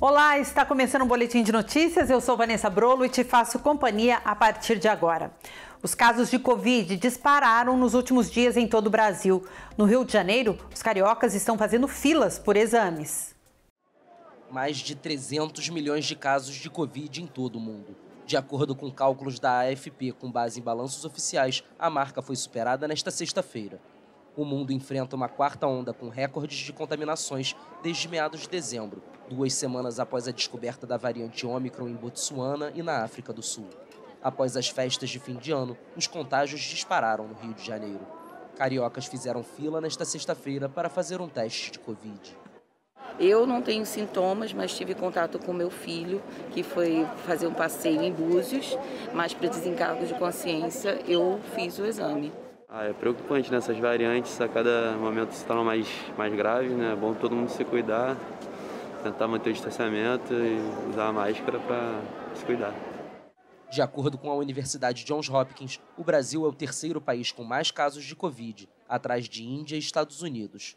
Olá, está começando um boletim de notícias. Eu sou Vanessa Brolo e te faço companhia a partir de agora. Os casos de Covid dispararam nos últimos dias em todo o Brasil. No Rio de Janeiro, os cariocas estão fazendo filas por exames. Mais de 300 milhões de casos de Covid em todo o mundo. De acordo com cálculos da AFP com base em balanços oficiais, a marca foi superada nesta sexta-feira. O mundo enfrenta uma quarta onda com recordes de contaminações desde meados de dezembro, 2 semanas após a descoberta da variante Ômicron em Botsuana e na África do Sul. Após as festas de fim de ano, os contágios dispararam no Rio de Janeiro. Cariocas fizeram fila nesta sexta-feira para fazer um teste de Covid. Eu não tenho sintomas, mas tive contato com meu filho, que foi fazer um passeio em Búzios, mas para desencargo de consciência eu fiz o exame. É preocupante nessas variantes, a cada momento se tornam mais graves, né? É bom todo mundo se cuidar, tentar manter o distanciamento e usar a máscara para se cuidar. De acordo com a Universidade Johns Hopkins, o Brasil é o terceiro país com mais casos de Covid, atrás de Índia e Estados Unidos.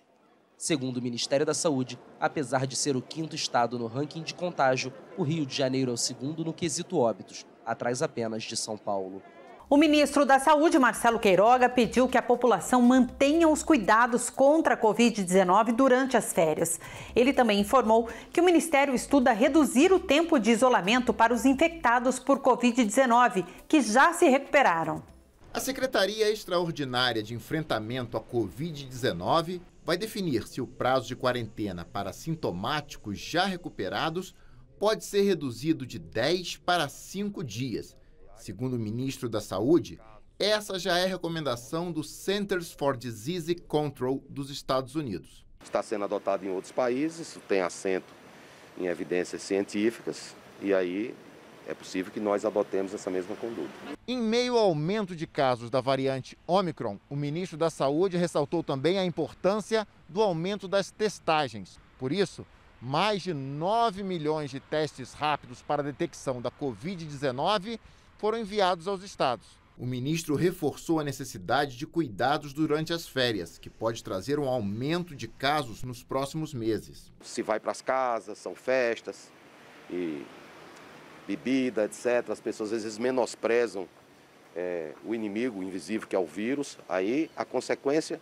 Segundo o Ministério da Saúde, apesar de ser o 5º estado no ranking de contágio, o Rio de Janeiro é o 2º no quesito óbitos, atrás apenas de São Paulo. O ministro da Saúde, Marcelo Queiroga, pediu que a população mantenha os cuidados contra a Covid-19 durante as férias. Ele também informou que o ministério estuda reduzir o tempo de isolamento para os infectados por Covid-19, que já se recuperaram. A Secretaria Extraordinária de Enfrentamento à Covid-19 vai definir se o prazo de quarentena para sintomáticos já recuperados pode ser reduzido de 10 para 5 dias. Segundo o ministro da Saúde, essa já é a recomendação do Centers for Disease Control dos Estados Unidos. Está sendo adotado em outros países, tem assento em evidências científicas e aí é possível que nós adotemos essa mesma conduta. Em meio ao aumento de casos da variante Ômicron, o ministro da Saúde ressaltou também a importância do aumento das testagens. Por isso, mais de 9 milhões de testes rápidos para a detecção da Covid-19 foram enviados aos estados. O ministro reforçou a necessidade de cuidados durante as férias, que pode trazer um aumento de casos nos próximos meses. Se vai para as casas, são festas e bebida, etc. As pessoas às vezes menosprezam o inimigo invisível que é o vírus. Aí a consequência,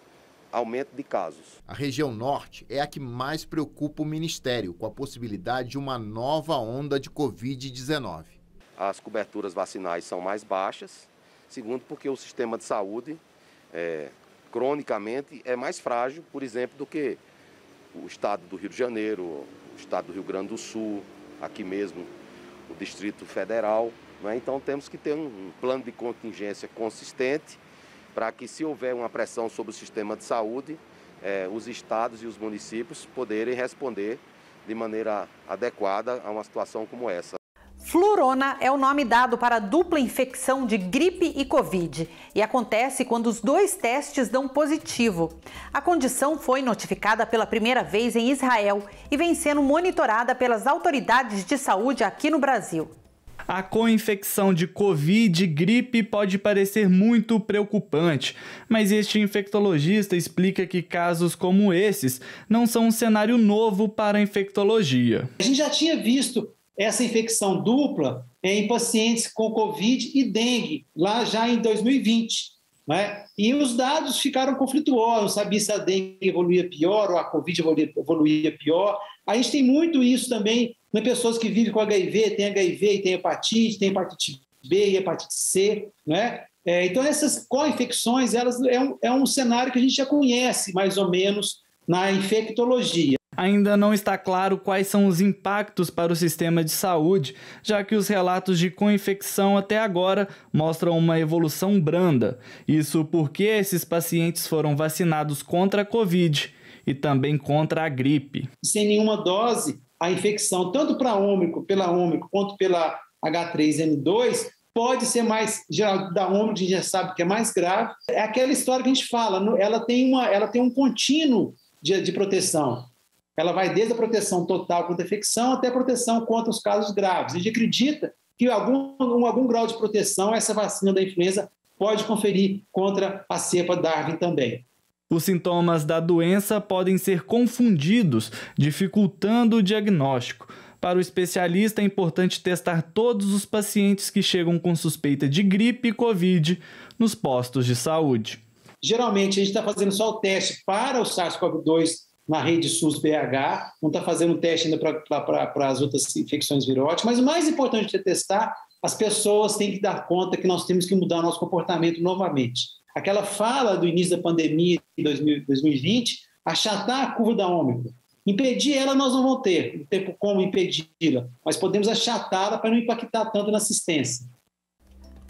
aumento de casos. A região norte é a que mais preocupa o ministério, com a possibilidade de uma nova onda de Covid-19. As coberturas vacinais são mais baixas, segundo porque o sistema de saúde, cronicamente, é mais frágil, por exemplo, do que o estado do Rio de Janeiro, o estado do Rio Grande do Sul, aqui mesmo o Distrito Federal. Né? Então temos que ter um plano de contingência consistente para que, se houver uma pressão sobre o sistema de saúde, os estados e os municípios poderem responder de maneira adequada a uma situação como essa. Flurona é o nome dado para a dupla infecção de gripe e Covid e acontece quando os 2 testes dão positivo. A condição foi notificada pela primeira vez em Israel e vem sendo monitorada pelas autoridades de saúde aqui no Brasil. A co-infecção de Covid e gripe pode parecer muito preocupante, mas este infectologista explica que casos como esses não são um cenário novo para a infectologia. A gente já tinha visto essa infecção dupla em pacientes com Covid e dengue, lá já em 2020. Né? E os dados ficaram conflituosos, não sabia se a dengue evoluía pior ou a Covid evoluía pior. A gente tem muito isso também em pessoas que vivem com HIV, tem HIV e tem hepatite B e hepatite C. Né? Então, essas co-infecções é um cenário que a gente já conhece mais ou menos na infectologia. Ainda não está claro quais são os impactos para o sistema de saúde, já que os relatos de co-infecção até agora mostram uma evolução branda. Isso porque esses pacientes foram vacinados contra a Covid e também contra a gripe. Sem nenhuma dose, a infecção, tanto pela Ômicron quanto pela H3N2, pode ser mais, geral, da Ômicron, a gente já sabe que é mais grave. É aquela história que a gente fala, ela tem um contínuo de proteção. Ela vai desde a proteção total contra a infecção até a proteção contra os casos graves. A gente acredita que algum grau de proteção essa vacina da influenza pode conferir contra a cepa Darwin também. Os sintomas da doença podem ser confundidos, dificultando o diagnóstico. Para o especialista, é importante testar todos os pacientes que chegam com suspeita de gripe e Covid nos postos de saúde. Geralmente, a gente está fazendo só o teste para o SARS-CoV-2 na rede SUS-BH, não está fazendo o teste ainda para as outras infecções viróticas, mas o mais importante é testar, as pessoas têm que dar conta que nós temos que mudar o nosso comportamento novamente. Aquela fala do início da pandemia em 2020, achatar a curva da Ômicron. Impedir ela nós não vamos ter como impedi-la, mas podemos achatá-la para não impactar tanto na assistência.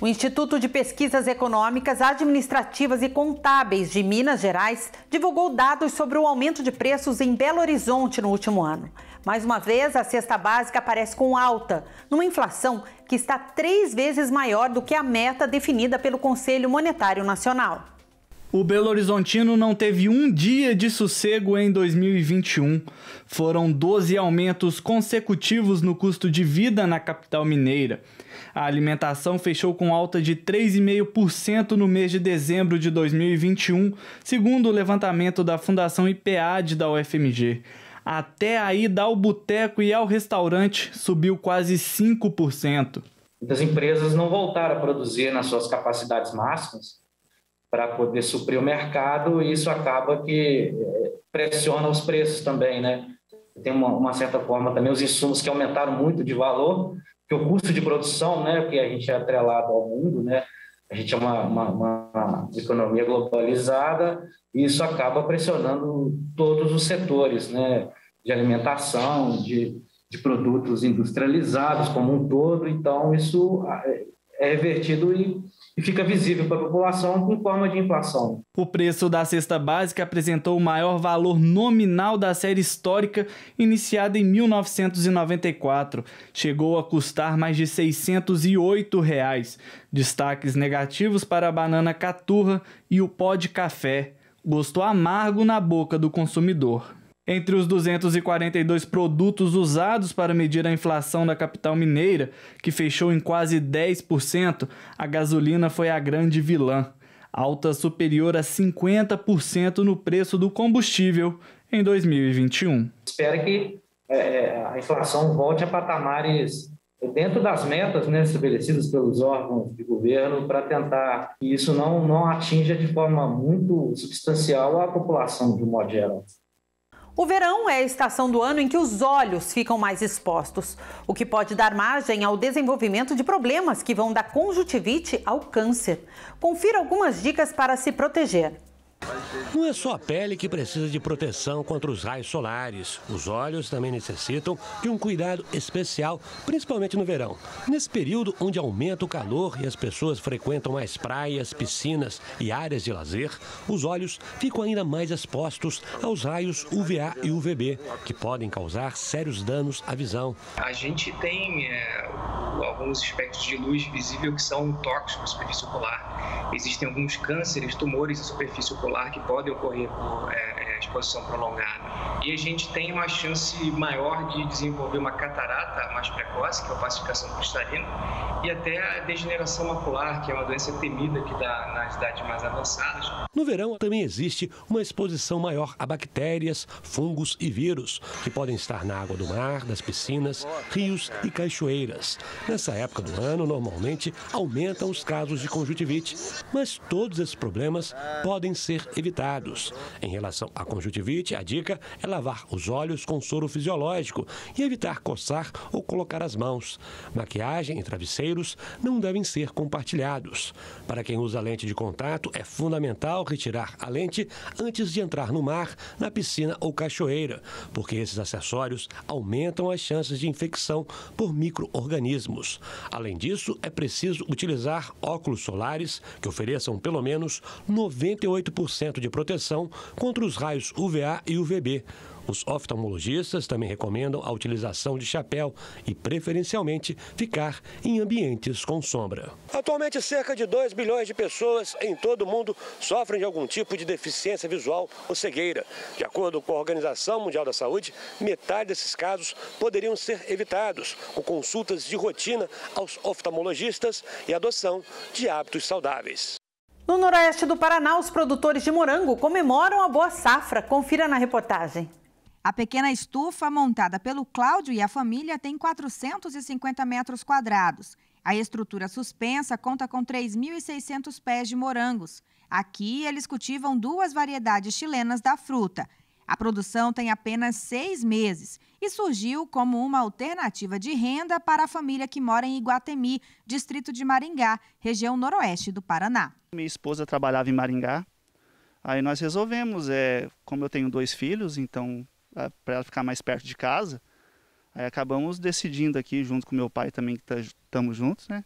O Instituto de Pesquisas Econômicas, Administrativas e Contábeis de Minas Gerais divulgou dados sobre o aumento de preços em Belo Horizonte no último ano. Mais uma vez, a cesta básica aparece com alta, numa inflação que está 3 vezes maior do que a meta definida pelo Conselho Monetário Nacional. O Belo Horizontino não teve um dia de sossego em 2021. Foram 12 aumentos consecutivos no custo de vida na capital mineira. A alimentação fechou com alta de 3,5% no mês de dezembro de 2021, segundo o levantamento da Fundação IPEAD da UFMG. Até a ida ao boteco e ao restaurante subiu quase 5%. Muitas empresas não voltaram a produzir nas suas capacidades máximas para poder suprir o mercado, e isso acaba que pressiona os preços também, né? Tem uma certa forma também os insumos que aumentaram muito de valor, que o custo de produção, né, que a gente é atrelado ao mundo, né, a gente é uma economia globalizada, e isso acaba pressionando todos os setores, né, de alimentação, de produtos industrializados como um todo. Então isso é revertido e fica visível para a população com forma de inflação. O preço da cesta básica apresentou o maior valor nominal da série histórica, iniciada em 1994. Chegou a custar mais de R$ 608. Destaques negativos para a banana caturra e o pó de café. Gosto amargo na boca do consumidor. Entre os 242 produtos usados para medir a inflação da capital mineira, que fechou em quase 10%, a gasolina foi a grande vilã. Alta superior a 50% no preço do combustível em 2021. Espero que a inflação volte a patamares dentro das metas, né, estabelecidas pelos órgãos de governo, para tentar que isso não atinja de forma muito substancial a população de um modo geral. O verão é a estação do ano em que os olhos ficam mais expostos, o que pode dar margem ao desenvolvimento de problemas que vão da conjuntivite ao câncer. Confira algumas dicas para se proteger. Não é só a pele que precisa de proteção contra os raios solares. Os olhos também necessitam de um cuidado especial, principalmente no verão. Nesse período onde aumenta o calor e as pessoas frequentam mais praias, piscinas e áreas de lazer, os olhos ficam ainda mais expostos aos raios UVA e UVB, que podem causar sérios danos à visão. A gente tem alguns espectros de luz visível que são tóxicos à superfície ocular. Existem alguns cânceres, tumores à superfície ocular que podem ocorrer por exposição prolongada. E a gente tem uma chance maior de desenvolver uma catarata mais precoce, que é a opacificação cristalina, e até a degeneração macular, que é uma doença temida que dá nas idades mais avançadas. No verão também existe uma exposição maior a bactérias, fungos e vírus, que podem estar na água do mar, das piscinas, rios e cachoeiras. Nessa época do ano, normalmente, aumentam os casos de conjuntivite, mas todos esses problemas podem ser evitados. Em relação à conjuntivite, a dica é lavar os olhos com soro fisiológico e evitar coçar ou colocar as mãos. Maquiagem e travesseiros não devem ser compartilhados. Para quem usa lente de contato, é fundamental retirar a lente antes de entrar no mar, na piscina ou cachoeira, porque esses acessórios aumentam as chances de infecção por micro-organismos. Além disso, é preciso utilizar óculos solares que ofereçam pelo menos 98% de proteção contra os raios UVA e UVB. Os oftalmologistas também recomendam a utilização de chapéu e, preferencialmente, ficar em ambientes com sombra. Atualmente, cerca de 2 bilhões de pessoas em todo o mundo sofrem de algum tipo de deficiência visual ou cegueira. De acordo com a Organização Mundial da Saúde, metade desses casos poderiam ser evitados com consultas de rotina aos oftalmologistas e adoção de hábitos saudáveis. No noroeste do Paraná, os produtores de morango comemoram a boa safra. Confira na reportagem. A pequena estufa montada pelo Cláudio e a família tem 450 metros quadrados. A estrutura suspensa conta com 3.600 pés de morangos. Aqui, eles cultivam 2 variedades chilenas da fruta. A produção tem apenas 6 meses e surgiu como uma alternativa de renda para a família que mora em Iguatemi, distrito de Maringá, região noroeste do Paraná. Minha esposa trabalhava em Maringá, aí nós resolvemos, como eu tenho 2 filhos, então para ela ficar mais perto de casa, aí acabamos decidindo aqui junto com meu pai também, que estamos juntos, né?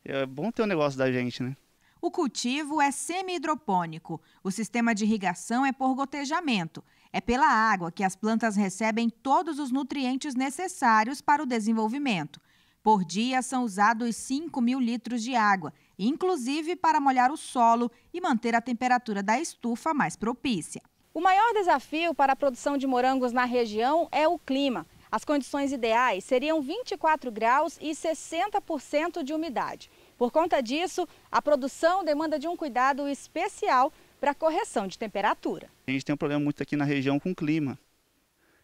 É bom ter um negócio da gente, né? O cultivo é semi-hidropônico. O sistema de irrigação é por gotejamento. É pela água que as plantas recebem todos os nutrientes necessários para o desenvolvimento. Por dia são usados 5.000 litros de água, inclusive para molhar o solo e manter a temperatura da estufa mais propícia. O maior desafio para a produção de morangos na região é o clima. As condições ideais seriam 24 graus e 60% de umidade. Por conta disso, a produção demanda de um cuidado especial para a correção de temperatura. A gente tem um problema muito aqui na região com o clima.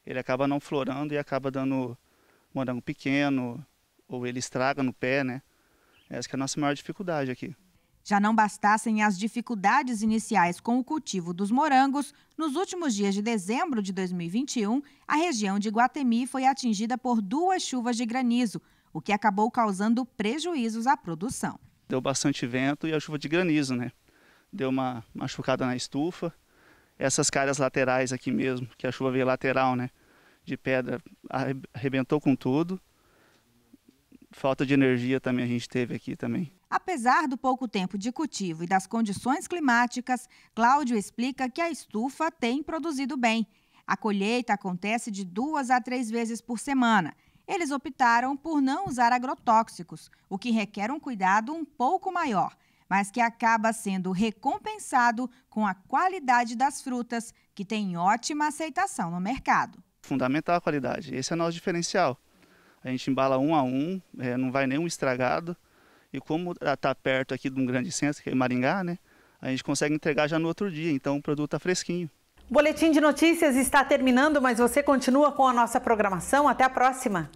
Ele acaba não florando e acaba dando morango pequeno, ou ele estraga no pé, né? Essa que é a nossa maior dificuldade aqui. Já não bastassem as dificuldades iniciais com o cultivo dos morangos, nos últimos dias de dezembro de 2021, a região de Iguatemi foi atingida por 2 chuvas de granizo, o que acabou causando prejuízos à produção. Deu bastante vento e a chuva de granizo, né? Deu uma machucada na estufa. Essas calhas laterais aqui mesmo, que a chuva veio lateral, né? De pedra, arrebentou com tudo. Falta de energia também a gente teve aqui também. Apesar do pouco tempo de cultivo e das condições climáticas, Cláudio explica que a estufa tem produzido bem. A colheita acontece de 2 a 3 vezes por semana. Eles optaram por não usar agrotóxicos, o que requer um cuidado um pouco maior, mas que acaba sendo recompensado com a qualidade das frutas, que tem ótima aceitação no mercado. Fundamental a qualidade, esse é o nosso diferencial. A gente embala 1 a 1, não vai nenhum estragado. E como está perto aqui de um grande centro, que é Maringá, né? A gente consegue entregar já no outro dia, então o produto está fresquinho. O Boletim de Notícias está terminando, mas você continua com a nossa programação. Até a próxima!